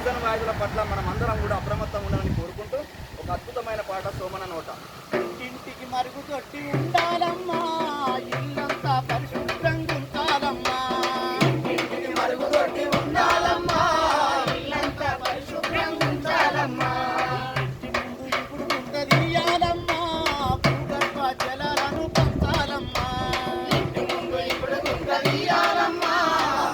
Season వ్యాధుల పట్ల మనం అందరం కూడా అప్రమత్తంగా ఉండాలని కోరుకుంటూ ఒక అద్భుతమైన పాట సోమన నోట. ఇంటింటికి మరుగుదొడ్డి ఉండాలమ్మా, ఇల్లంతా పరిశుభ్రంగా ఉంచాలమ్మా. ఇంటింటికి మరుగుదొడ్డి ఉండాలమ్మా, ఇల్లంతా పరిశుభ్రంగా ఉంచాలమ్మా. ఇంటి ముందు ఇప్పుడు గుంత తీయాలమ్మా, భూగర్భ జలాలను పంచాలమ్మా. ఇంటి ముందు ఇప్పుడు గుంత తీయాలమ్మా,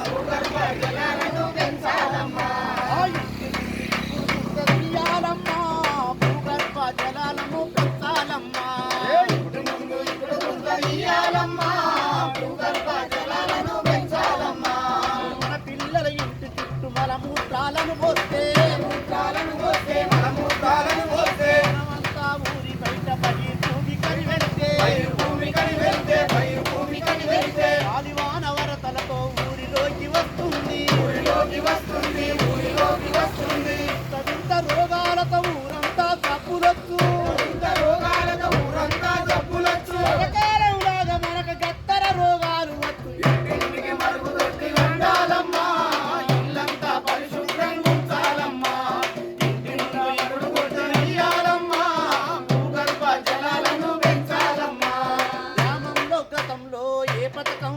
భూగర్భ జలాలను పెంచాలమ్మా. ఇంటి ముందు ఇప్పుడు గుంత తీయాలమ్మా, భూగర్భ జలాలను పెంచాలమ్మా. ఇంటి ముందు ఇప్పుడు గుంత తీయాలమ్మా, భూగర్భ జలాలను పెంచాలమ్మా. మన పిల్లల ఇంటి చుట్టూ మలమూత్రాలను పోస్తే మలమూత్రాలను పోస్తే మనమంతా ఊరి బయట భూమి కని వెళ్తే గాలివాన వరదలతో ఊరిలోకి వస్తుంది ఇంత రోగాలతో ఊరంతా జబ్బులొచ్చు ఎడకాలంలాగా మనకు గత్తర రోగాలు వచ్చు. ఇంటింటికి మరుగుదొడ్డి ఉండాలమ్మా, ఇల్లంతా పరిశుభ్రంగా ఉంచాలమ్మా. ఇంటింటికి మరుగుదొడ్డి వేయాలమ్మా, భూగర్భ జలాలను పెంచాలమ్మా. గ్రామంలో గతంలో ఏ పథకం